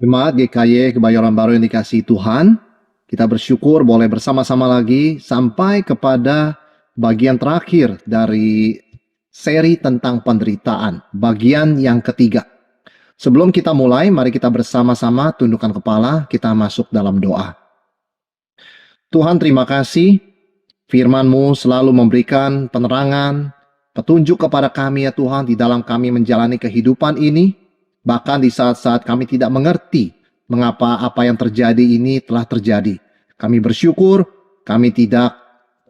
Jemaat GKY Kebayoran Baru yang dikasihi Tuhan, kita bersyukur boleh bersama-sama lagi sampai kepada bagian terakhir dari seri tentang penderitaan, bagian yang ketiga. Sebelum kita mulai, mari kita bersama-sama tundukkan kepala, kita masuk dalam doa. Tuhan, terima kasih, firman-Mu selalu memberikan penerangan, petunjuk kepada kami ya Tuhan, di dalam kami menjalani kehidupan ini. Bahkan di saat-saat kami tidak mengerti mengapa apa yang terjadi ini telah terjadi. Kami bersyukur, kami tidak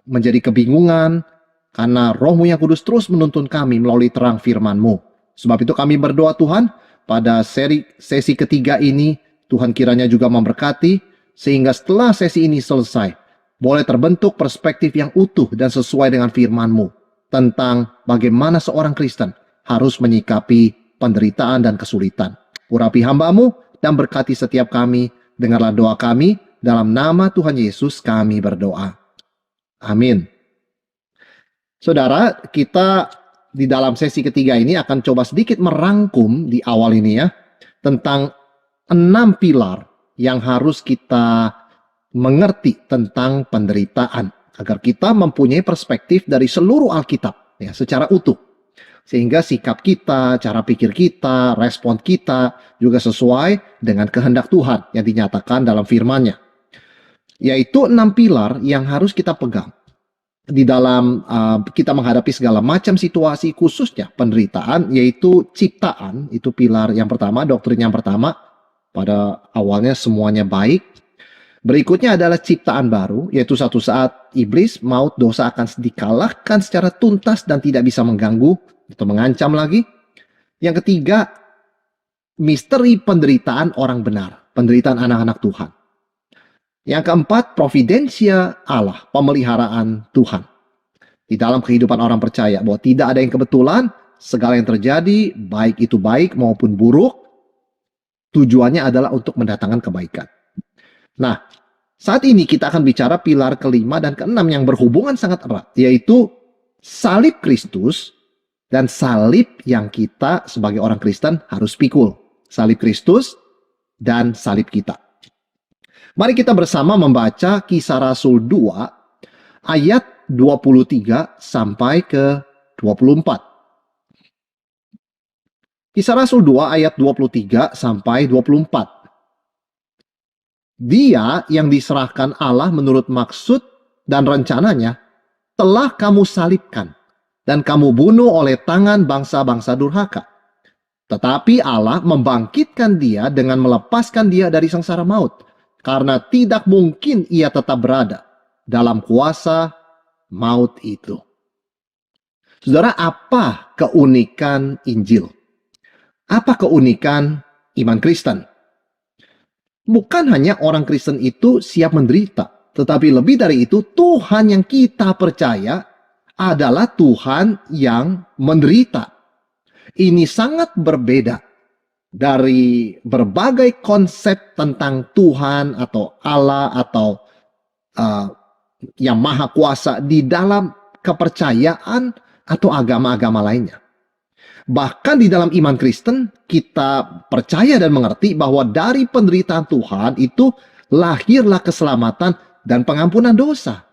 menjadi kebingungan, karena Roh-Mu yang Kudus terus menuntun kami melalui terang firman-Mu. Sebab itu kami berdoa Tuhan, pada sesi ketiga ini, Tuhan kiranya juga memberkati, sehingga setelah sesi ini selesai, boleh terbentuk perspektif yang utuh dan sesuai dengan firman-Mu, tentang bagaimana seorang Kristen harus menyikapi penderitaan dan kesulitan. Urapi hamba-Mu dan berkati setiap kami. Dengarlah doa kami. Dalam nama Tuhan Yesus kami berdoa. Amin. Saudara, kita di dalam sesi ketiga ini akan coba sedikit merangkum di awal ini ya, tentang 6 pilar yang harus kita mengerti tentang penderitaan, agar kita mempunyai perspektif dari seluruh Alkitab ya, secara utuh. Sehingga sikap kita, cara pikir kita, respon kita juga sesuai dengan kehendak Tuhan yang dinyatakan dalam firman-Nya. Yaitu 6 pilar yang harus kita pegang di dalam kita menghadapi segala macam situasi, khususnya penderitaan, yaitu ciptaan. Itu pilar yang pertama, doktrin yang pertama. Pada awalnya semuanya baik. Berikutnya adalah ciptaan baru, yaitu satu saat iblis, maut, dosa akan dikalahkan secara tuntas dan tidak bisa mengganggu atau mengancam lagi. Yang ketiga, misteri penderitaan orang benar, penderitaan anak-anak Tuhan. Yang keempat, providensia Allah, pemeliharaan Tuhan di dalam kehidupan orang percaya, bahwa tidak ada yang kebetulan, segala yang terjadi, baik itu baik maupun buruk, tujuannya adalah untuk mendatangkan kebaikan. Nah, saat ini kita akan bicara pilar kelima dan keenam yang berhubungan sangat erat, yaitu salib Kristus dan salib yang kita sebagai orang Kristen harus pikul. Salib Kristus dan salib kita. Mari kita bersama membaca Kisah Rasul 2 ayat 23 sampai ke 24. Kisah Rasul 2 ayat 23 sampai 24. Dia yang diserahkan Allah menurut maksud dan rencananya telah kamu salibkan dan kamu bunuh oleh tangan bangsa-bangsa durhaka. Tetapi Allah membangkitkan dia dengan melepaskan dia dari sengsara maut, karena tidak mungkin ia tetap berada dalam kuasa maut itu. Saudara, apa keunikan Injil? Apa keunikan iman Kristen? Bukan hanya orang Kristen itu siap menderita, tetapi lebih dari itu, Tuhan yang kita percaya adalah Tuhan yang menderita. Ini sangat berbeda dari berbagai konsep tentang Tuhan atau Allah atau yang maha kuasa di dalam kepercayaan atau agama-agama lainnya. Bahkan di dalam iman Kristen, kita percaya dan mengerti bahwa dari penderitaan Tuhan itu lahirlah keselamatan dan pengampunan dosa.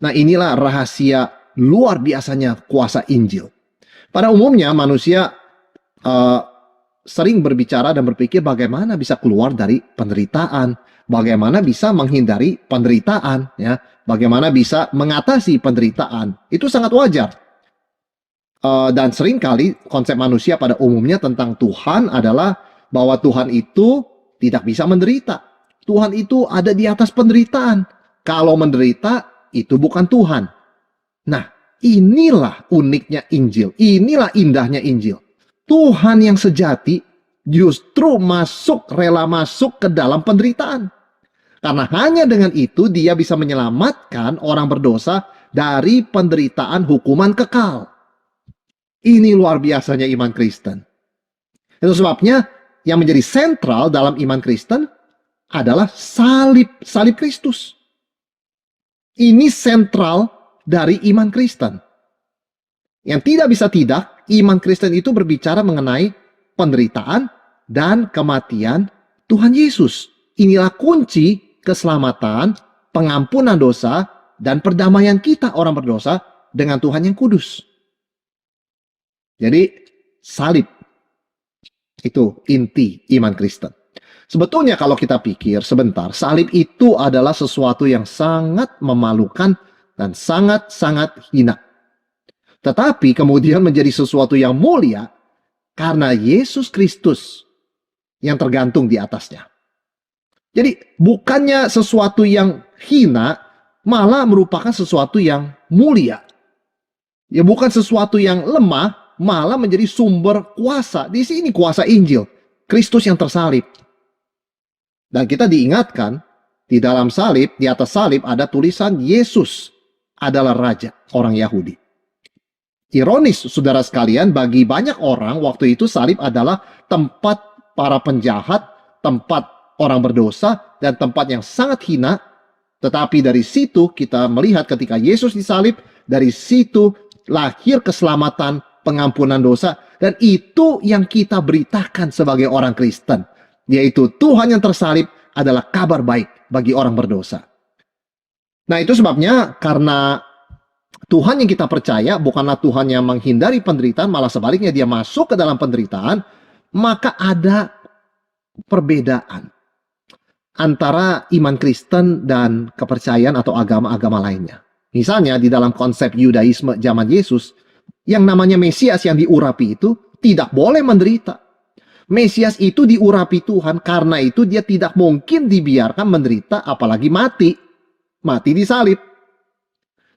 Nah, inilah rahasia luar biasanya kuasa Injil. Pada umumnya manusia sering berbicara dan berpikir bagaimana bisa keluar dari penderitaan, bagaimana bisa menghindari penderitaan, ya, bagaimana bisa mengatasi penderitaan. Itu sangat wajar. Dan seringkali konsep manusia pada umumnya tentang Tuhan adalah bahwa Tuhan itu tidak bisa menderita. Tuhan itu ada di atas penderitaan. Kalau menderita, itu bukan Tuhan. Nah, inilah uniknya Injil. Inilah indahnya Injil. Tuhan yang sejati justru rela masuk ke dalam penderitaan. Karena hanya dengan itu dia bisa menyelamatkan orang berdosa dari penderitaan hukuman kekal. Ini luar biasanya iman Kristen. Itu sebabnya yang menjadi sentral dalam iman Kristen adalah salib Kristus. Ini sentral dari iman Kristen. Yang tidak bisa tidak, iman Kristen itu berbicara mengenai penderitaan dan kematian Tuhan Yesus. Inilah kunci keselamatan, pengampunan dosa, dan perdamaian kita orang berdosa dengan Tuhan yang kudus. Jadi salib itu inti iman Kristen. Sebetulnya kalau kita pikir sebentar, salib itu adalah sesuatu yang sangat memalukan dan sangat-sangat hina. Tetapi kemudian menjadi sesuatu yang mulia karena Yesus Kristus yang tergantung di atasnya. Jadi bukannya sesuatu yang hina, malah merupakan sesuatu yang mulia. Ya bukan sesuatu yang lemah, malah menjadi sumber kuasa. Di sini kuasa Injil, Kristus yang tersalib. Dan kita diingatkan, di dalam salib, di atas salib ada tulisan Yesus adalah Raja orang Yahudi. Ironis, saudara sekalian, bagi banyak orang waktu itu salib adalah tempat para penjahat, tempat orang berdosa, dan tempat yang sangat hina. Tetapi dari situ kita melihat ketika Yesus disalib, dari situ lahir keselamatan, pengampunan dosa, dan itu yang kita beritakan sebagai orang Kristen, yaitu Tuhan yang tersalib adalah kabar baik bagi orang berdosa. Nah, itu sebabnya karena Tuhan yang kita percaya bukanlah Tuhan yang menghindari penderitaan, malah sebaliknya dia masuk ke dalam penderitaan, maka ada perbedaan antara iman Kristen dan kepercayaan atau agama-agama lainnya. Misalnya di dalam konsep Yudaisme zaman Yesus, yang namanya Mesias yang diurapi itu tidak boleh menderita. Mesias itu diurapi Tuhan, karena itu dia tidak mungkin dibiarkan menderita apalagi mati. Mati disalib.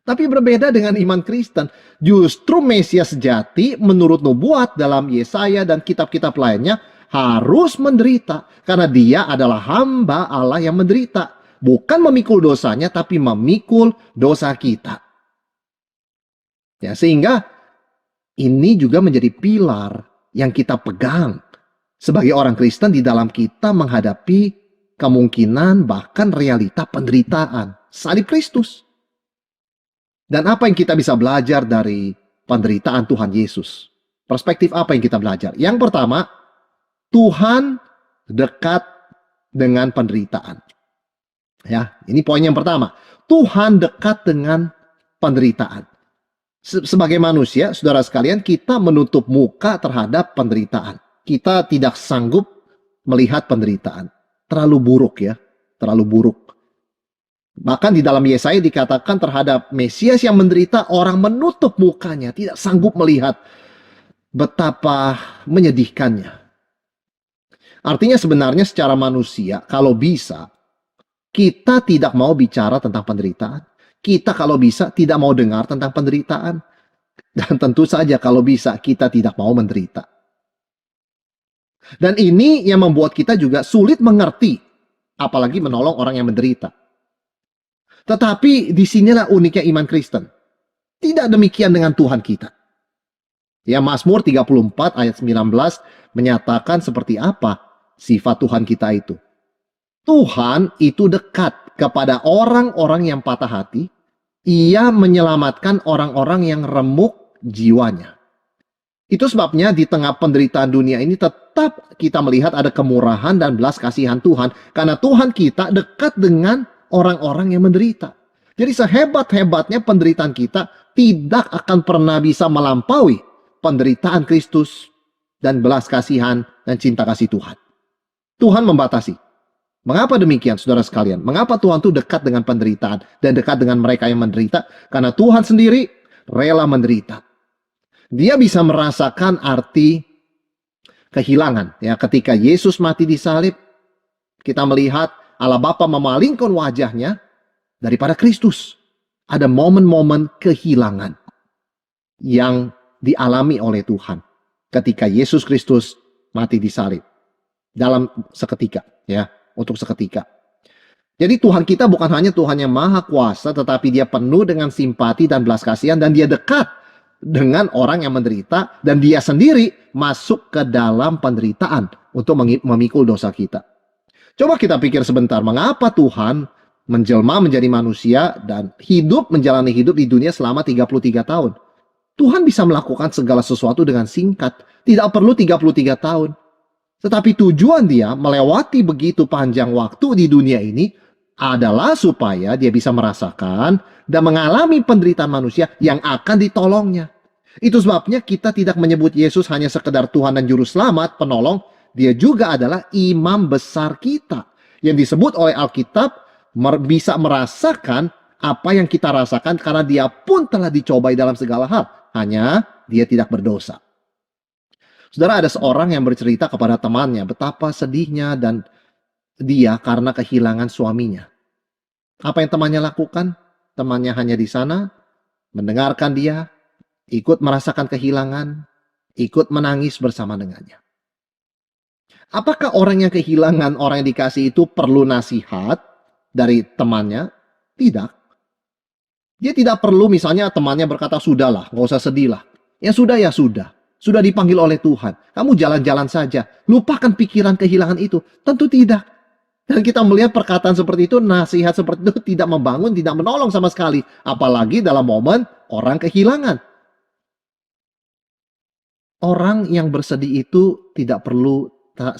Tapi berbeda dengan iman Kristen, justru Mesias sejati menurut nubuat dalam Yesaya dan kitab-kitab lainnya harus menderita. Karena dia adalah hamba Allah yang menderita. Bukan memikul dosanya, tapi memikul dosa kita. Ya, sehingga ini juga menjadi pilar yang kita pegang sebagai orang Kristen di dalam kita menghadapi kemungkinan bahkan realita penderitaan. Salib Kristus. Dan apa yang kita bisa belajar dari penderitaan Tuhan Yesus? Perspektif apa yang kita belajar? Yang pertama, Tuhan dekat dengan penderitaan. Ya, ini poin yang pertama. Tuhan dekat dengan penderitaan. Sebagai manusia, saudara sekalian, kita menutup muka terhadap penderitaan. Kita tidak sanggup melihat penderitaan. Terlalu buruk ya, terlalu buruk. Bahkan di dalam Yesaya dikatakan terhadap Mesias yang menderita, orang menutup mukanya, tidak sanggup melihat. Betapa menyedihkannya. Artinya sebenarnya secara manusia, kalau bisa, kita tidak mau bicara tentang penderitaan. Kita kalau bisa tidak mau dengar tentang penderitaan. Dan tentu saja kalau bisa kita tidak mau menderita. Dan ini yang membuat kita juga sulit mengerti, apalagi menolong orang yang menderita. Tetapi disinilah uniknya iman Kristen. Tidak demikian dengan Tuhan kita. Ya, Mazmur 34 ayat 19 menyatakan seperti apa sifat Tuhan kita itu. Tuhan itu dekat kepada orang-orang yang patah hati. Ia menyelamatkan orang-orang yang remuk jiwanya. Itu sebabnya di tengah penderitaan dunia ini tetap kita melihat ada kemurahan dan belas kasihan Tuhan. Karena Tuhan kita dekat dengan orang-orang yang menderita. Jadi sehebat-hebatnya penderitaan kita tidak akan pernah bisa melampaui penderitaan Kristus dan belas kasihan dan cinta kasih Tuhan. Tuhan membatasi. Mengapa demikian, saudara sekalian? Mengapa Tuhan itu dekat dengan penderitaan dan dekat dengan mereka yang menderita? Karena Tuhan sendiri rela menderita. Dia bisa merasakan arti kehilangan. Ya, ketika Yesus mati di salib, kita melihat Allah Bapa memalingkan wajahnya daripada Kristus. Ada momen-momen kehilangan yang dialami oleh Tuhan ketika Yesus Kristus mati di salib. Dalam seketika, ya, untuk seketika. Jadi Tuhan kita bukan hanya Tuhan yang maha kuasa, tetapi dia penuh dengan simpati dan belas kasihan, dan dia dekat dengan orang yang menderita, dan dia sendiri masuk ke dalam penderitaan untuk memikul dosa kita. Coba kita pikir sebentar, mengapa Tuhan menjelma menjadi manusia dan menjalani hidup di dunia selama 33 tahun? Tuhan bisa melakukan segala sesuatu dengan singkat. Tidak perlu 33 tahun. Tetapi tujuan dia melewati begitu panjang waktu di dunia ini adalah supaya dia bisa merasakan dan mengalami penderitaan manusia yang akan ditolongnya. Itu sebabnya kita tidak menyebut Yesus hanya sekedar Tuhan dan Juru Selamat, penolong. Dia juga adalah imam besar kita. Yang disebut oleh Alkitab bisa merasakan apa yang kita rasakan karena dia pun telah dicobai dalam segala hal. Hanya dia tidak berdosa. Saudara, ada seorang yang bercerita kepada temannya betapa sedihnya dan dia karena kehilangan suaminya. Apa yang temannya lakukan? Temannya hanya di sana, mendengarkan dia, ikut merasakan kehilangan, ikut menangis bersama dengannya. Apakah orang yang kehilangan orang yang dikasih itu perlu nasihat dari temannya? Tidak. Dia tidak perlu misalnya temannya berkata, sudahlah, nggak usah sedih lah. Yang sudah ya sudah. Sudah dipanggil oleh Tuhan. Kamu jalan-jalan saja. Lupakan pikiran kehilangan itu. Tentu tidak. Dan kita melihat perkataan seperti itu, nasihat seperti itu tidak membangun, tidak menolong sama sekali. Apalagi dalam momen orang kehilangan. Orang yang bersedih itu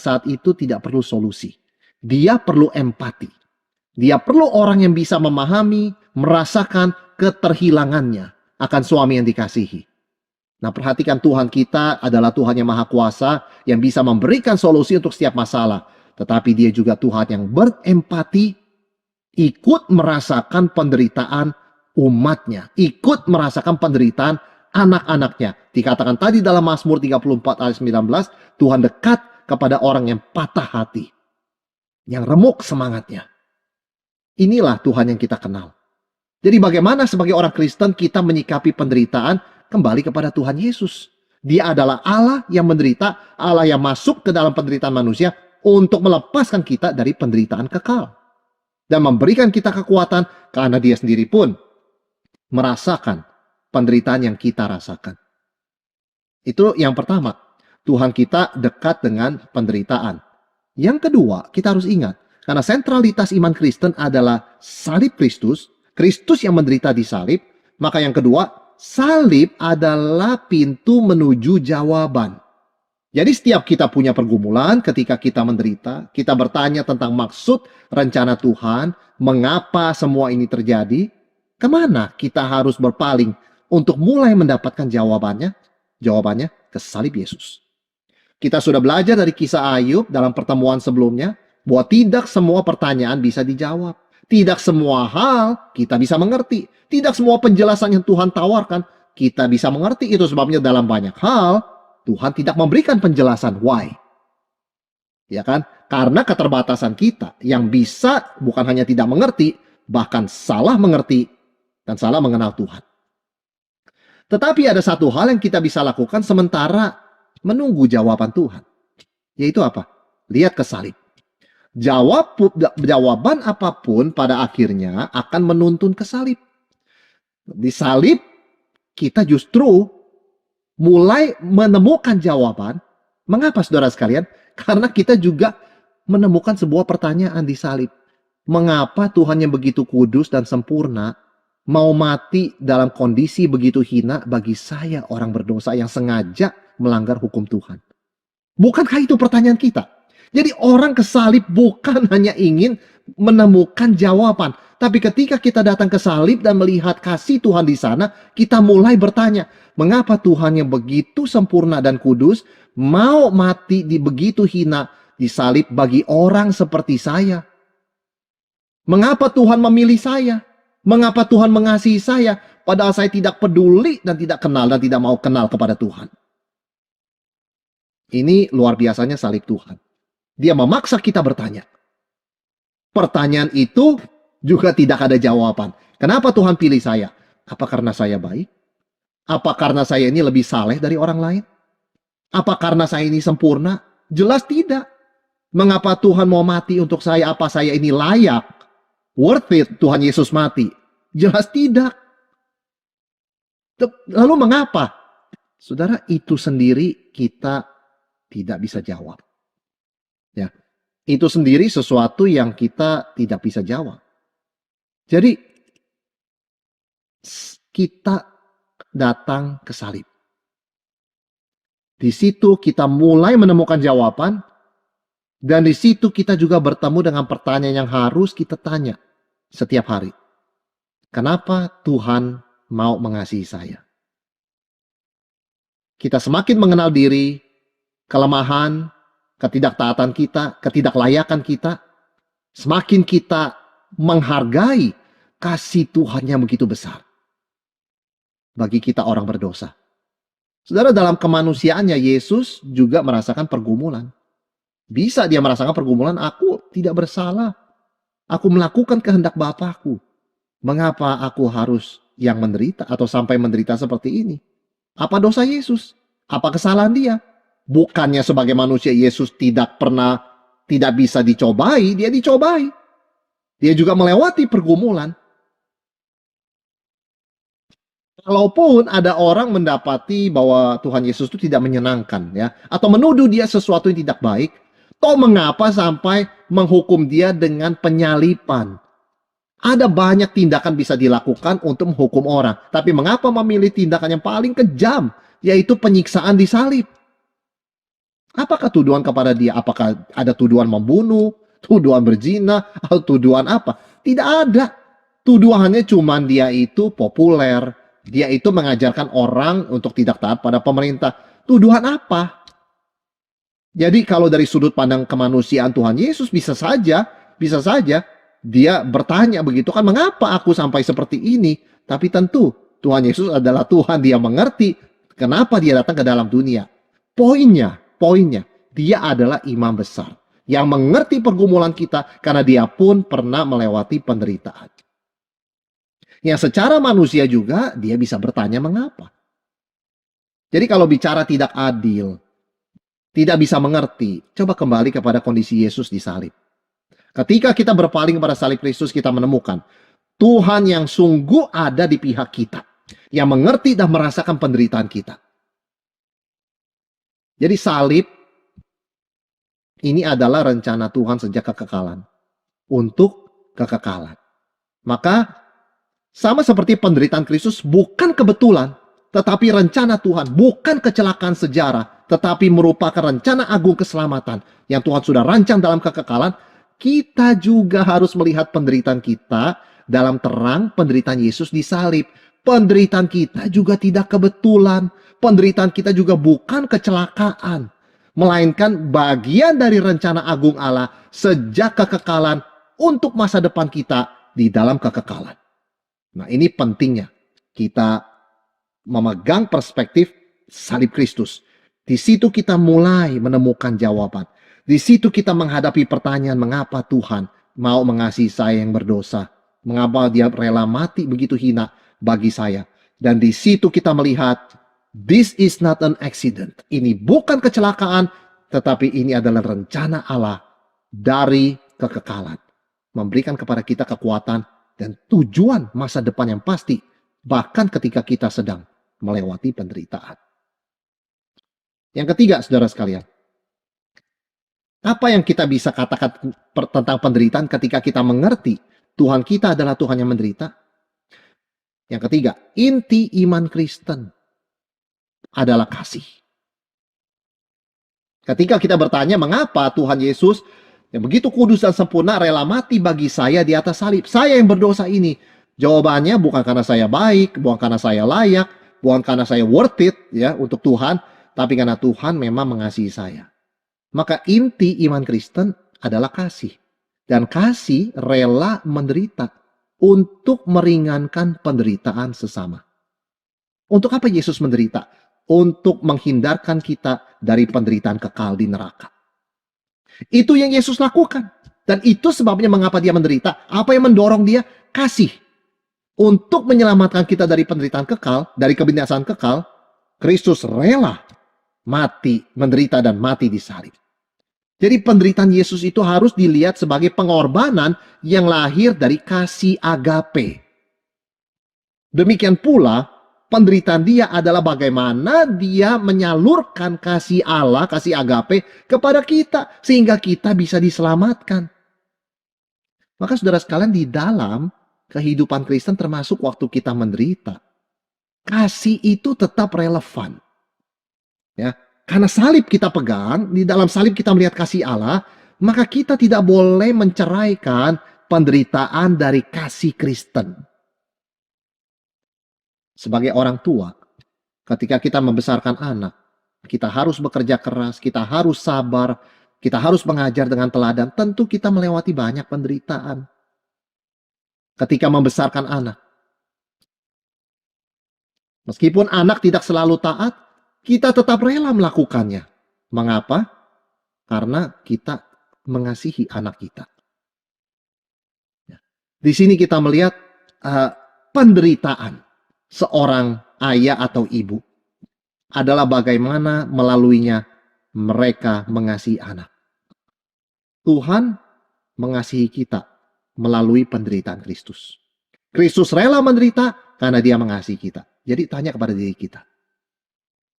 saat itu tidak perlu solusi. Dia perlu empati. Dia perlu orang yang bisa memahami, merasakan keterhilangannya akan suami yang dikasihi. Nah, perhatikan, Tuhan kita adalah Tuhan yang Maha Kuasa yang bisa memberikan solusi untuk setiap masalah. Tetapi dia juga Tuhan yang berempati, ikut merasakan penderitaan umatnya, ikut merasakan penderitaan anak-anaknya. Dikatakan tadi dalam Mazmur 34 ayat 19, Tuhan dekat kepada orang yang patah hati, yang remuk semangatnya. Inilah Tuhan yang kita kenal. Jadi bagaimana sebagai orang Kristen kita menyikapi penderitaan? Kembali kepada Tuhan Yesus. Dia adalah Allah yang menderita, Allah yang masuk ke dalam penderitaan manusia untuk melepaskan kita dari penderitaan kekal. Dan memberikan kita kekuatan karena dia sendiri pun merasakan penderitaan yang kita rasakan. Itu yang pertama. Tuhan kita dekat dengan penderitaan. Yang kedua, kita harus ingat. Karena sentralitas iman Kristen adalah salib Kristus. Kristus yang menderita di salib. Maka yang kedua, salib adalah pintu menuju jawaban. Jadi setiap kita punya pergumulan, ketika kita menderita, kita bertanya tentang maksud rencana Tuhan, mengapa semua ini terjadi, kemana kita harus berpaling untuk mulai mendapatkan jawabannya? Jawabannya ke salib Yesus. Kita sudah belajar dari kisah Ayub dalam pertemuan sebelumnya, bahwa tidak semua pertanyaan bisa dijawab. Tidak semua hal kita bisa mengerti. Tidak semua penjelasan yang Tuhan tawarkan kita bisa mengerti. Itu sebabnya dalam banyak hal Tuhan tidak memberikan penjelasan why. Ya kan? Karena keterbatasan kita yang bisa bukan hanya tidak mengerti, bahkan salah mengerti dan salah mengenal Tuhan. Tetapi ada satu hal yang kita bisa lakukan sementara menunggu jawaban Tuhan. Yaitu apa? Lihat ke salib. Jawaban apapun pada akhirnya akan menuntun ke salib. Di salib kita justru mulai menemukan jawaban. Mengapa saudara sekalian? Karena kita juga menemukan sebuah pertanyaan di salib. Mengapa Tuhan yang begitu kudus dan sempurna mau mati dalam kondisi begitu hina bagi saya orang berdosa yang sengaja melanggar hukum Tuhan? Bukankah itu pertanyaan kita? Jadi orang ke salib bukan hanya ingin menemukan jawaban. Tapi ketika kita datang ke salib dan melihat kasih Tuhan di sana, kita mulai bertanya, mengapa Tuhan yang begitu sempurna dan kudus mau mati di begitu hina di salib bagi orang seperti saya? Mengapa Tuhan memilih saya? Mengapa Tuhan mengasihi saya? Padahal saya tidak peduli dan tidak kenal dan tidak mau kenal kepada Tuhan. Ini luar biasanya salib Tuhan. Dia memaksa kita bertanya. Pertanyaan itu juga tidak ada jawaban. Kenapa Tuhan pilih saya? Apa karena saya baik? Apa karena saya ini lebih saleh dari orang lain? Apa karena saya ini sempurna? Jelas tidak. Mengapa Tuhan mau mati untuk saya? Apa saya ini layak? Worth it Tuhan Yesus mati? Jelas tidak. Lalu mengapa? Saudara, itu sendiri kita tidak bisa jawab. Ya, itu sendiri sesuatu yang kita tidak bisa jawab. Jadi kita datang ke salib. Di situ kita mulai menemukan jawaban Dan di situ kita juga bertemu dengan pertanyaan yang harus kita tanya setiap hari. Kenapa Tuhan mau mengasihi saya? Kita semakin mengenal diri, kelemahan, ketidaktaatan kita, ketidaklayakan kita, semakin kita menghargai kasih Tuhan yang begitu besar bagi kita orang berdosa. Saudara, dalam kemanusiaannya Yesus juga merasakan pergumulan. Bisa dia merasakan pergumulan, aku tidak bersalah. Aku melakukan kehendak Bapakku. Mengapa aku harus yang menderita atau sampai menderita seperti ini? Apa dosa Yesus? Apa kesalahan dia? Bukannya sebagai manusia Yesus tidak bisa dicobai, dia dicobai. Dia juga melewati pergumulan. Kalaupun ada orang mendapati bahwa Tuhan Yesus itu tidak menyenangkan, ya, atau menuduh dia sesuatu yang tidak baik, toh mengapa sampai menghukum dia dengan penyalipan? Ada banyak tindakan bisa dilakukan untuk menghukum orang, tapi mengapa memilih tindakan yang paling kejam, yaitu penyiksaan di salib? Apakah tuduhan kepada dia? Apakah ada tuduhan membunuh, tuduhan berzina, atau tuduhan apa? Tidak ada. Tuduhannya cuma dia itu populer, dia itu mengajarkan orang untuk tidak taat pada pemerintah. Tuduhan apa? Jadi kalau dari sudut pandang kemanusiaan Tuhan Yesus bisa saja dia bertanya begitu kan, mengapa aku sampai seperti ini? Tapi tentu Tuhan Yesus adalah Tuhan, dia mengerti kenapa dia datang ke dalam dunia. Poinnya, dia adalah imam besar yang mengerti pergumulan kita karena dia pun pernah melewati penderitaan. Yang secara manusia juga dia bisa bertanya mengapa. Jadi kalau bicara tidak adil, tidak bisa mengerti, coba kembali kepada kondisi Yesus di salib. Ketika kita berpaling kepada salib Kristus, kita menemukan Tuhan yang sungguh ada di pihak kita, yang mengerti dan merasakan penderitaan kita. Jadi salib ini adalah rencana Tuhan sejak kekekalan, untuk kekekalan. Maka sama seperti penderitaan Kristus bukan kebetulan, tetapi rencana Tuhan, bukan kecelakaan sejarah, tetapi merupakan rencana agung keselamatan yang Tuhan sudah rancang dalam kekekalan. Kita juga harus melihat penderitaan kita dalam terang penderitaan Yesus di salib. Penderitaan kita juga tidak kebetulan. Penderitaan kita juga bukan kecelakaan, melainkan bagian dari rencana agung Allah sejak kekekalan untuk masa depan kita di dalam kekekalan. Nah, ini pentingnya kita memegang perspektif salib Kristus. Di situ kita mulai menemukan jawaban. Di situ kita menghadapi pertanyaan mengapa Tuhan mau mengasihi saya yang berdosa. Mengapa dia rela mati begitu hina bagi saya. Dan di situ kita melihat, this is not an accident. Ini bukan kecelakaan, tetapi ini adalah rencana Allah dari kekekalan. Memberikan kepada kita kekuatan dan tujuan masa depan yang pasti, bahkan ketika kita sedang melewati penderitaan. Yang ketiga, saudara sekalian, apa yang kita bisa katakan tentang penderitaan ketika kita mengerti Tuhan kita adalah Tuhan yang menderita? Yang ketiga, inti iman Kristen adalah kasih. Ketika kita bertanya mengapa Tuhan Yesus yang begitu kudus dan sempurna rela mati bagi saya di atas salib, saya yang berdosa ini, jawabannya bukan karena saya baik, bukan karena saya layak, bukan karena saya worth it ya untuk Tuhan, tapi karena Tuhan memang mengasihi saya. Maka inti iman Kristen adalah kasih. Dan kasih rela menderita untuk meringankan penderitaan sesama. Untuk apa Yesus menderita? Untuk menghindarkan kita dari penderitaan kekal di neraka. Itu yang Yesus lakukan. Dan itu sebabnya mengapa dia menderita. Apa yang mendorong dia? Kasih. Untuk menyelamatkan kita dari penderitaan kekal, dari kebinasaan kekal, Kristus rela mati, menderita dan mati di salib. Jadi penderitaan Yesus itu harus dilihat sebagai pengorbanan yang lahir dari kasih agape. Demikian pula, penderitaan dia adalah bagaimana dia menyalurkan kasih Allah, kasih agape kepada kita, sehingga kita bisa diselamatkan. Maka saudara sekalian, di dalam kehidupan Kristen termasuk waktu kita menderita, kasih itu tetap relevan. Ya, karena salib kita pegang, di dalam salib kita melihat kasih Allah, maka kita tidak boleh menceraikan penderitaan dari kasih Kristen. Sebagai orang tua, ketika kita membesarkan anak, kita harus bekerja keras, kita harus sabar, kita harus mengajar dengan teladan. Tentu kita melewati banyak penderitaan ketika membesarkan anak. Meskipun anak tidak selalu taat, kita tetap rela melakukannya. Mengapa? Karena kita mengasihi anak kita. Di sini kita melihat penderitaan seorang ayah atau ibu adalah bagaimana melaluinya mereka mengasihi anak. Tuhan mengasihi kita melalui penderitaan Kristus. Kristus rela menderita karena dia mengasihi kita. Jadi tanya kepada diri kita.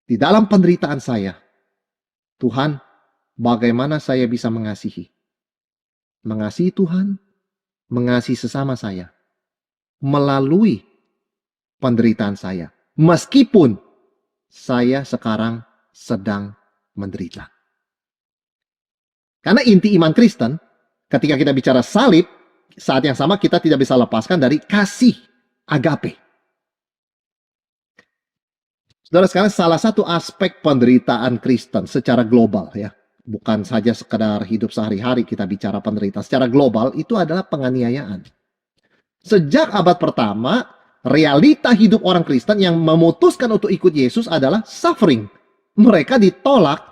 Di dalam penderitaan saya, Tuhan, bagaimana saya bisa mengasihi? Mengasihi Tuhan, mengasihi sesama saya, melalui penderitaan saya. Meskipun saya sekarang sedang menderita. Karena inti iman Kristen, ketika kita bicara salib, saat yang sama kita tidak bisa lepaskan dari kasih agape. Saudara sekalian, salah satu aspek penderitaan Kristen secara global ya, bukan saja sekedar hidup sehari-hari kita bicara penderitaan, secara global itu adalah penganiayaan. Sejak abad pertama, realita hidup orang Kristen yang memutuskan untuk ikut Yesus adalah suffering. Mereka ditolak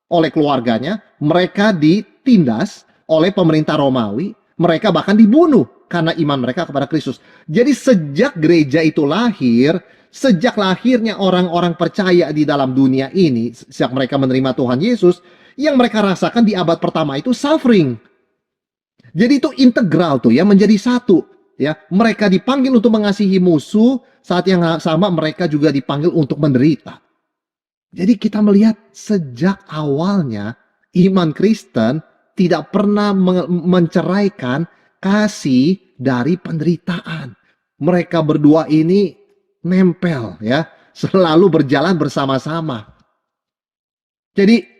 oleh keluarganya, mereka ditindas oleh pemerintah Romawi, mereka bahkan dibunuh karena iman mereka kepada Kristus. Jadi sejak gereja itu lahir, sejak lahirnya orang-orang percaya di dalam dunia ini, sejak mereka menerima Tuhan Yesus, yang mereka rasakan di abad pertama itu suffering. Jadi itu integral tuh ya, menjadi satu. Ya, mereka dipanggil untuk mengasihi musuh, saat yang sama mereka juga dipanggil untuk menderita. Jadi kita melihat sejak awalnya iman Kristen tidak pernah menceraikan kasih dari penderitaan. Mereka berdua ini nempel ya, selalu berjalan bersama-sama. Jadi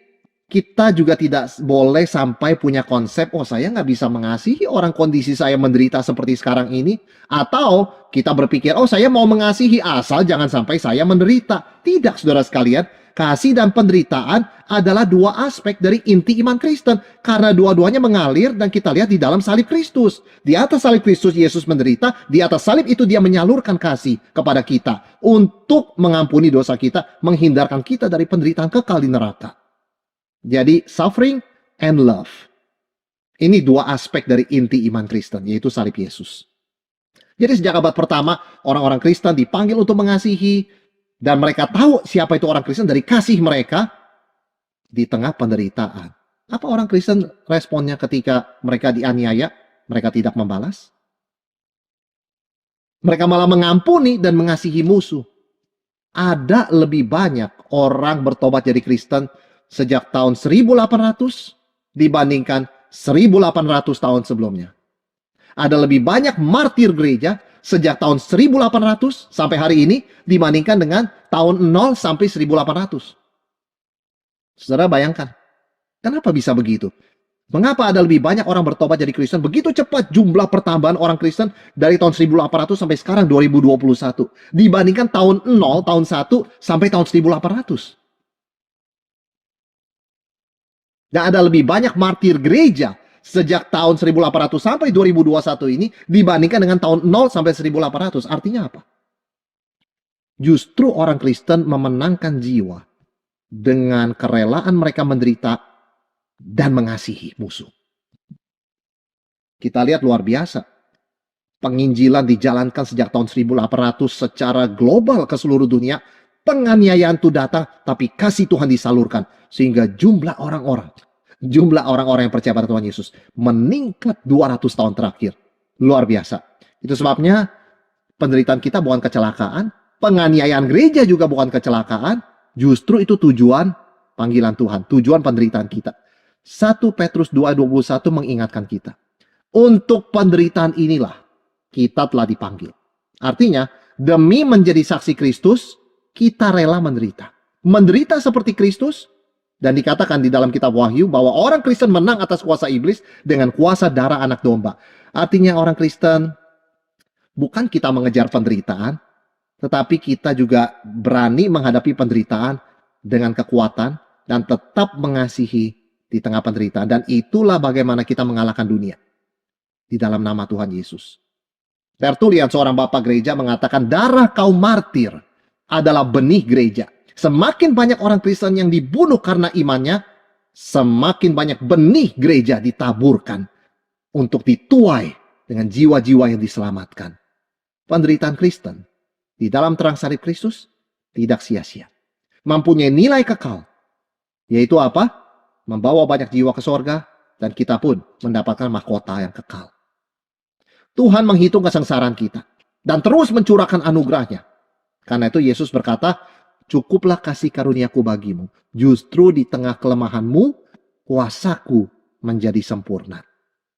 kita juga tidak boleh sampai punya konsep, oh saya nggak bisa mengasihi orang kondisi saya menderita seperti sekarang ini. Atau kita berpikir, oh saya mau mengasihi asal jangan sampai saya menderita. Tidak, saudara sekalian. Kasih dan penderitaan adalah dua aspek dari inti iman Kristen. Karena dua-duanya mengalir dan kita lihat di dalam salib Kristus. Di atas salib Kristus Yesus menderita, di atas salib itu dia menyalurkan kasih kepada kita. Untuk mengampuni dosa kita, menghindarkan kita dari penderitaan kekal di neraka. Jadi suffering and love. Ini dua aspek dari inti iman Kristen, yaitu salib Yesus. Jadi sejak abad pertama, orang-orang Kristen dipanggil untuk mengasihi, dan mereka tahu siapa itu orang Kristen dari kasih mereka di tengah penderitaan. Apa orang Kristen responnya ketika mereka dianiaya? Mereka tidak membalas. Mereka malah mengampuni dan mengasihi musuh. Ada lebih banyak orang bertobat jadi Kristen sejak tahun 1800 dibandingkan 1800 tahun sebelumnya. Ada lebih banyak martir gereja sejak tahun 1800 sampai hari ini dibandingkan dengan tahun 0 sampai 1800. Saudara bayangkan, kenapa bisa begitu? Mengapa ada lebih banyak orang bertobat jadi Kristen? Begitu cepat jumlah pertambahan orang Kristen dari tahun 1800 sampai sekarang 2021 dibandingkan tahun 0, tahun 1 sampai tahun 1800. Dan ada lebih banyak martir gereja sejak tahun 1800 sampai 2021 ini dibandingkan dengan tahun 0 sampai 1800. Artinya apa? Justru orang Kristen memenangkan jiwa dengan kerelaan mereka menderita dan mengasihi musuh. Kita lihat luar biasa. Penginjilan dijalankan sejak tahun 1800 secara global ke seluruh dunia. Penganiayaan itu datang, tapi kasih Tuhan disalurkan. Sehingga jumlah orang-orang yang percaya pada Tuhan Yesus meningkat 200 tahun terakhir. Luar biasa. Itu sebabnya penderitaan kita bukan kecelakaan. Penganiayaan gereja juga bukan kecelakaan. Justru itu tujuan panggilan Tuhan. Tujuan penderitaan kita. 1 Petrus 2:21 mengingatkan kita. Untuk penderitaan inilah kita telah dipanggil. Artinya, demi menjadi saksi Kristus, kita rela menderita. Menderita seperti Kristus, Dan dikatakan di dalam kitab Wahyu bahwa orang Kristen menang atas kuasa iblis dengan kuasa darah anak domba. Artinya orang Kristen bukan kita mengejar penderitaan, tetapi kita juga berani menghadapi penderitaan dengan kekuatan dan tetap mengasihi di tengah penderitaan. Dan itulah bagaimana kita mengalahkan dunia di dalam nama Tuhan Yesus. Tertullian, seorang bapak gereja, mengatakan darah kaum martir adalah benih gereja. Semakin banyak orang Kristen yang dibunuh karena imannya, semakin banyak benih gereja ditaburkan untuk dituai dengan jiwa-jiwa yang diselamatkan. Penderitaan Kristen di dalam terang salib Kristus tidak sia-sia. Mempunyai nilai kekal. Yaitu apa? Membawa banyak jiwa ke sorga, dan kita pun mendapatkan mahkota yang kekal. Tuhan menghitung kesengsaraan kita dan terus mencurahkan anugerahnya. Karena itu Yesus berkata, cukuplah kasih karuniaku bagimu. Justru di tengah kelemahanmu, kuasaku menjadi sempurna.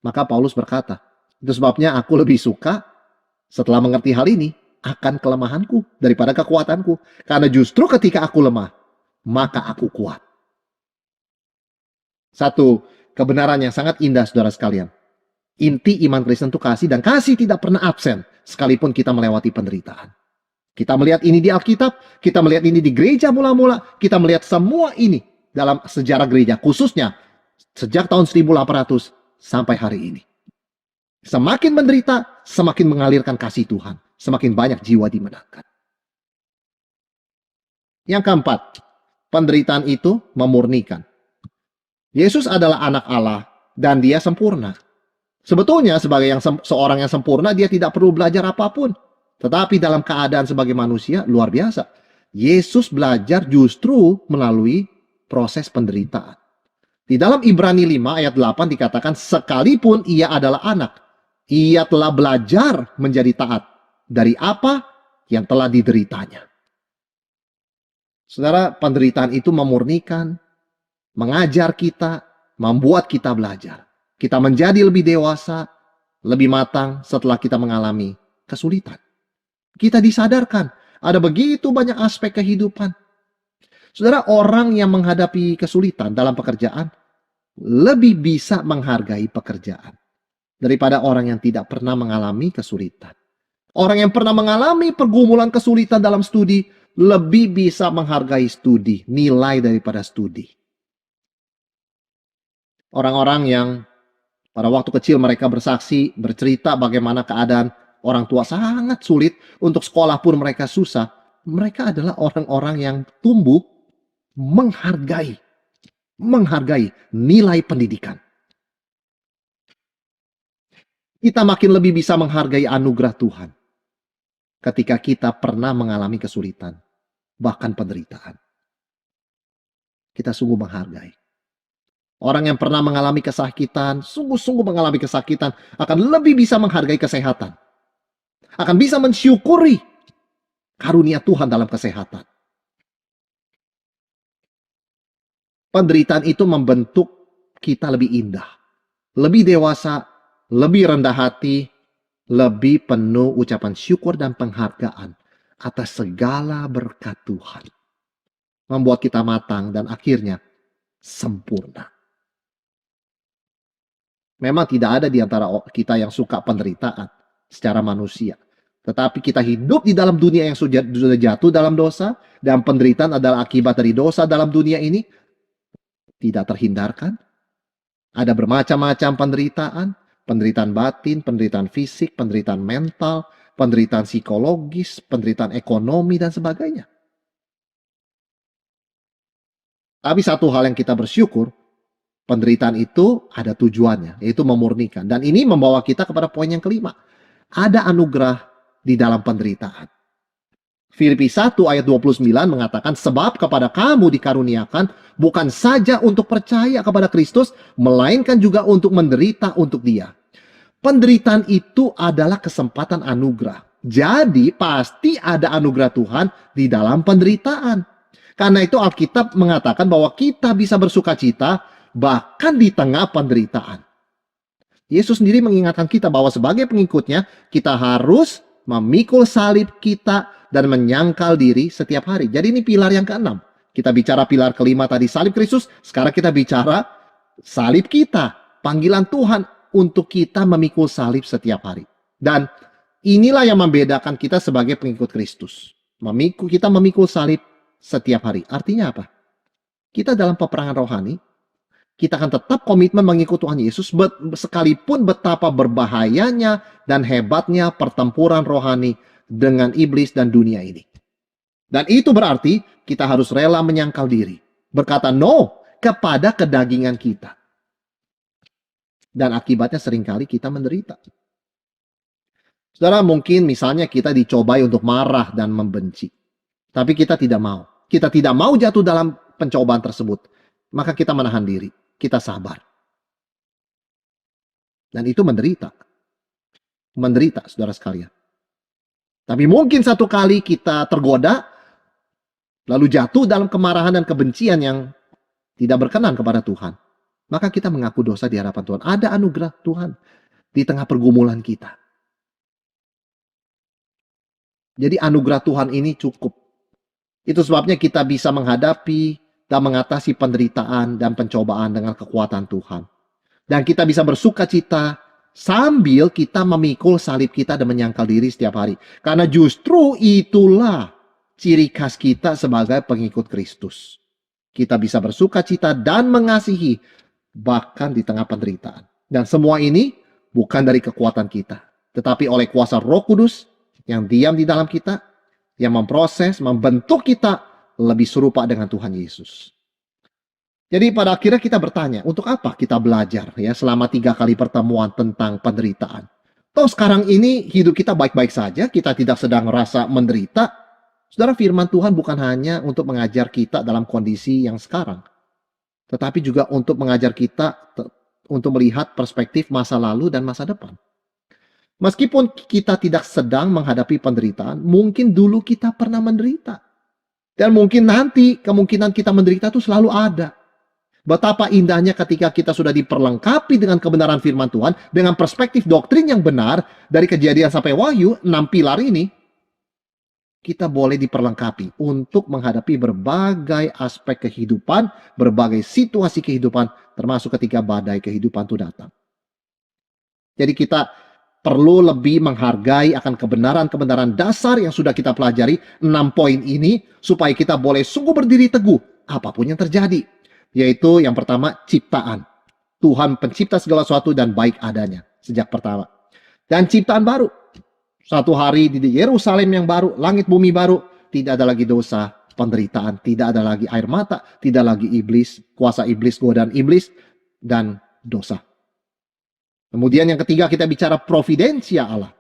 Maka Paulus berkata, itu sebabnya aku lebih suka setelah mengerti hal ini akan kelemahanku daripada kekuatanku. Karena justru ketika aku lemah, maka aku kuat. Satu kebenaran yang sangat indah, saudara sekalian. Inti iman Kristen itu kasih, dan kasih tidak pernah absen sekalipun kita melewati penderitaan. Kita melihat ini di Alkitab, kita melihat ini di gereja mula-mula, kita melihat semua ini dalam sejarah gereja, khususnya sejak tahun 1800 sampai hari ini. Semakin menderita, semakin mengalirkan kasih Tuhan, semakin banyak jiwa dimenangkan. Yang keempat, penderitaan itu memurnikan. Yesus adalah anak Allah dan dia sempurna. Sebetulnya sebagai seorang yang sempurna, dia tidak perlu belajar apapun. Tetapi dalam keadaan sebagai manusia, luar biasa. Yesus belajar justru melalui proses penderitaan. Di dalam Ibrani 5 ayat 8 dikatakan, sekalipun ia adalah anak, ia telah belajar menjadi taat dari apa yang telah dideritanya. Saudara, penderitaan itu memurnikan, mengajar kita, membuat kita belajar. Kita menjadi lebih dewasa, lebih matang setelah kita mengalami kesulitan. Kita disadarkan ada begitu banyak aspek kehidupan. Saudara, orang yang menghadapi kesulitan dalam pekerjaan lebih bisa menghargai pekerjaan daripada orang yang tidak pernah mengalami kesulitan. Orang yang pernah mengalami pergumulan kesulitan dalam studi lebih bisa menghargai studi, nilai daripada studi. Orang-orang yang pada waktu kecil mereka bersaksi, bercerita bagaimana keadaan orang tua sangat sulit, untuk sekolah pun mereka susah. Mereka adalah orang-orang yang tumbuh menghargai nilai pendidikan. Kita makin lebih bisa menghargai anugerah Tuhan ketika kita pernah mengalami kesulitan, bahkan penderitaan. Kita sungguh menghargai. Orang yang pernah mengalami kesakitan, sungguh-sungguh mengalami kesakitan, akan lebih bisa menghargai kesehatan. Akan bisa mensyukuri karunia Tuhan dalam kesehatan. Penderitaan itu membentuk kita lebih indah, lebih dewasa, lebih rendah hati, lebih penuh ucapan syukur dan penghargaan atas segala berkat Tuhan. Membuat kita matang dan akhirnya sempurna. Memang tidak ada di antara kita yang suka penderitaan secara manusia. Tetapi kita hidup di dalam dunia yang sudah jatuh dalam dosa, dan penderitaan adalah akibat dari dosa dalam dunia ini. Tidak terhindarkan. Ada bermacam-macam penderitaan. Penderitaan batin, penderitaan fisik, penderitaan mental, penderitaan psikologis, penderitaan ekonomi, dan sebagainya. Tapi satu hal yang kita bersyukur, penderitaan itu ada tujuannya, yaitu memurnikan. Dan ini membawa kita kepada poin yang kelima. Ada anugerah di dalam penderitaan. Filipi 1 ayat 29 mengatakan, sebab kepada kamu dikaruniakan bukan saja untuk percaya kepada Kristus, melainkan juga untuk menderita untuk Dia. Penderitaan itu adalah kesempatan anugerah. Jadi pasti ada anugerah Tuhan di dalam penderitaan. Karena itu Alkitab mengatakan bahwa kita bisa bersukacita bahkan di tengah penderitaan. Yesus sendiri mengingatkan kita bahwa sebagai pengikutnya, kita harus memikul salib kita dan menyangkal diri setiap hari. Jadi ini pilar yang keenam. Kita bicara pilar kelima tadi salib Kristus, sekarang kita bicara salib kita. Panggilan Tuhan untuk kita memikul salib setiap hari. Dan inilah yang membedakan kita sebagai pengikut Kristus. Kita memikul salib setiap hari. Artinya apa? Kita dalam peperangan rohani, kita akan tetap komitmen mengikut Tuhan Yesus sekalipun betapa berbahayanya dan hebatnya pertempuran rohani dengan iblis dan dunia ini. Dan itu berarti kita harus rela menyangkal diri. Berkata no kepada kedagingan kita. Dan akibatnya seringkali kita menderita. Saudara, mungkin misalnya kita dicobai untuk marah dan membenci. Tapi kita tidak mau. Kita tidak mau jatuh dalam pencobaan tersebut. Maka kita menahan diri. Kita sabar. Dan itu menderita. Menderita, saudara sekalian. Tapi mungkin satu kali kita tergoda, lalu jatuh dalam kemarahan dan kebencian yang tidak berkenan kepada Tuhan. Maka kita mengaku dosa di hadapan Tuhan. Ada anugerah Tuhan di tengah pergumulan kita. Jadi anugerah Tuhan ini cukup. Itu sebabnya kita bisa menghadapi dan mengatasi penderitaan dan pencobaan dengan kekuatan Tuhan. Dan kita bisa bersuka cita sambil kita memikul salib kita dan menyangkal diri setiap hari. Karena justru itulah ciri khas kita sebagai pengikut Kristus. Kita bisa bersuka cita dan mengasihi bahkan di tengah penderitaan. Dan semua ini bukan dari kekuatan kita, tetapi oleh kuasa Roh Kudus yang diam di dalam kita, yang memproses, membentuk kita lebih serupa dengan Tuhan Yesus. Jadi pada akhirnya kita bertanya, untuk apa kita belajar ya selama 3 kali pertemuan tentang penderitaan? Toh sekarang ini hidup kita baik-baik saja, kita tidak sedang merasa menderita. Saudara, firman Tuhan bukan hanya untuk mengajar kita dalam kondisi yang sekarang, tetapi juga untuk mengajar kita untuk melihat perspektif masa lalu dan masa depan. Meskipun kita tidak sedang menghadapi penderitaan, mungkin dulu kita pernah menderita. Dan mungkin nanti kemungkinan kita menderita itu selalu ada. Betapa indahnya ketika kita sudah diperlengkapi dengan kebenaran firman Tuhan, dengan perspektif doktrin yang benar, dari Kejadian sampai Wahyu, 6 pilar ini, kita boleh diperlengkapi untuk menghadapi berbagai aspek kehidupan, berbagai situasi kehidupan, termasuk ketika badai kehidupan itu datang. Jadi kita perlu lebih menghargai akan kebenaran-kebenaran dasar yang sudah kita pelajari, 6 poin ini, supaya kita boleh sungguh berdiri teguh, apapun yang terjadi. Yaitu yang pertama, ciptaan. Tuhan pencipta segala sesuatu dan baik adanya, sejak pertama. Dan ciptaan baru. Suatu hari di Yerusalem yang baru, langit bumi baru, tidak ada lagi dosa, penderitaan, tidak ada lagi air mata, tidak lagi iblis, kuasa iblis, godaan iblis, dan dosa. Kemudian yang ketiga kita bicara providensia Allah.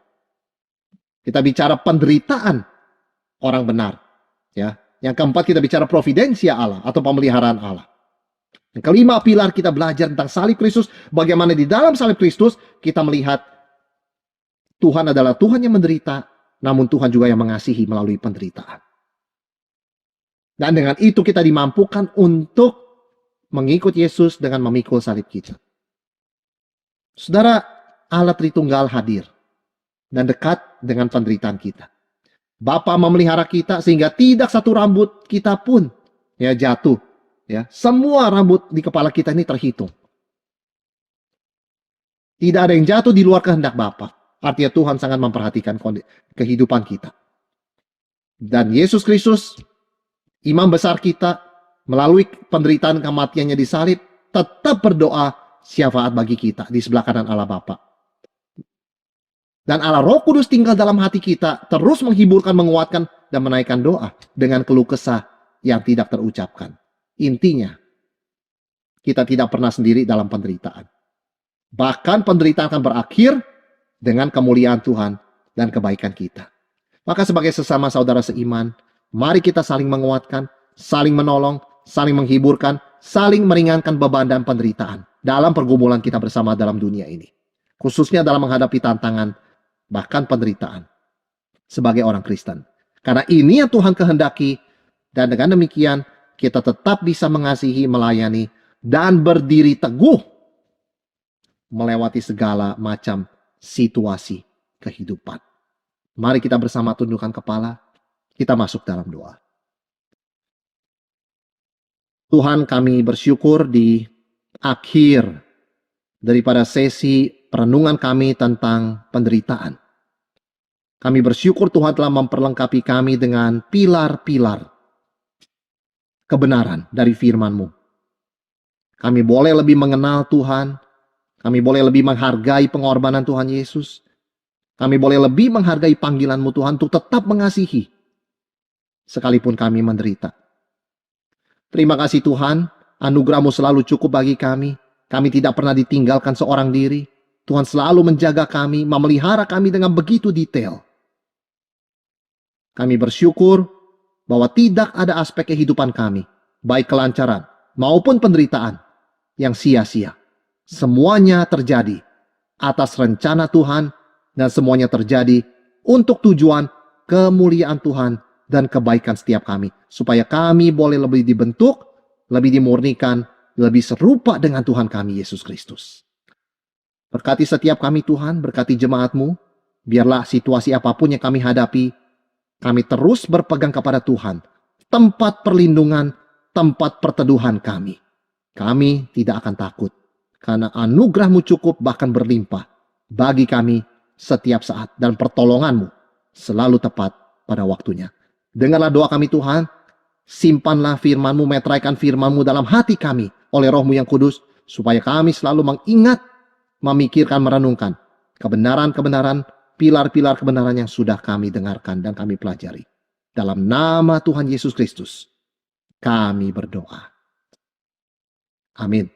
Kita bicara penderitaan orang benar. Ya. Yang keempat kita bicara providensia Allah atau pemeliharaan Allah. Yang kelima pilar kita belajar tentang salib Kristus, bagaimana di dalam salib Kristus kita melihat Tuhan adalah Tuhan yang menderita, namun Tuhan juga yang mengasihi melalui penderitaan. Dan dengan itu kita dimampukan untuk mengikut Yesus dengan memikul salib kita. Saudara, Allah Tritunggal hadir dan dekat dengan penderitaan kita. Bapa memelihara kita sehingga tidak satu rambut kita pun ya jatuh. Ya, semua rambut di kepala kita ini terhitung. Tidak ada yang jatuh di luar kehendak Bapa. Artinya Tuhan sangat memperhatikan kehidupan kita. Dan Yesus Kristus, imam besar kita, melalui penderitaan kematiannya di salib, tetap berdoa syafaat bagi kita di sebelah kanan Allah Bapa. Dan Allah Roh Kudus tinggal dalam hati kita, terus menghiburkan, menguatkan, dan menaikkan doa dengan keluh kesah yang tidak terucapkan. Intinya, kita tidak pernah sendiri dalam penderitaan. Bahkan penderitaan akan berakhir dengan kemuliaan Tuhan dan kebaikan kita. Maka sebagai sesama saudara seiman, mari kita saling menguatkan, saling menolong, saling menghiburkan, saling meringankan beban dan penderitaan dalam pergumulan kita bersama dalam dunia ini. Khususnya dalam menghadapi tantangan, bahkan penderitaan sebagai orang Kristen. Karena ini yang Tuhan kehendaki, dan dengan demikian kita tetap bisa mengasihi, melayani, dan berdiri teguh melewati segala macam situasi kehidupan. Mari kita bersama tundukkan kepala, kita masuk dalam doa. Tuhan, kami bersyukur di akhir daripada sesi perenungan kami tentang penderitaan. Kami bersyukur Tuhan telah memperlengkapi kami dengan pilar-pilar kebenaran dari firman-Mu. Kami boleh lebih mengenal Tuhan, kami boleh lebih menghargai pengorbanan Tuhan Yesus, kami boleh lebih menghargai panggilan-Mu Tuhan untuk tetap mengasihi, sekalipun kami menderita. Terima kasih Tuhan, anugerah-Mu selalu cukup bagi kami. Kami tidak pernah ditinggalkan seorang diri. Tuhan selalu menjaga kami, memelihara kami dengan begitu detail. Kami bersyukur bahwa tidak ada aspek kehidupan kami, baik kelancaran maupun penderitaan, yang sia-sia. Semuanya terjadi atas rencana Tuhan dan semuanya terjadi untuk tujuan kemuliaan Tuhan dan kebaikan setiap kami, supaya kami boleh lebih dibentuk, lebih dimurnikan, lebih serupa dengan Tuhan kami Yesus Kristus. Berkati setiap kami Tuhan, berkati jemaat-Mu, biarlah situasi apapun yang kami hadapi, kami terus berpegang kepada Tuhan, tempat perlindungan, tempat perteduhan kami. Kami tidak akan takut, karena anugerah-Mu cukup bahkan berlimpah bagi kami setiap saat, dan pertolongan-Mu selalu tepat pada waktunya. Dengarlah doa kami Tuhan, simpanlah firman-Mu, meteraikan firman-Mu dalam hati kami oleh Roh-Mu yang kudus, supaya kami selalu mengingat, memikirkan, merenungkan kebenaran-kebenaran, pilar-pilar kebenaran yang sudah kami dengarkan dan kami pelajari. Dalam nama Tuhan Yesus Kristus, kami berdoa. Amin.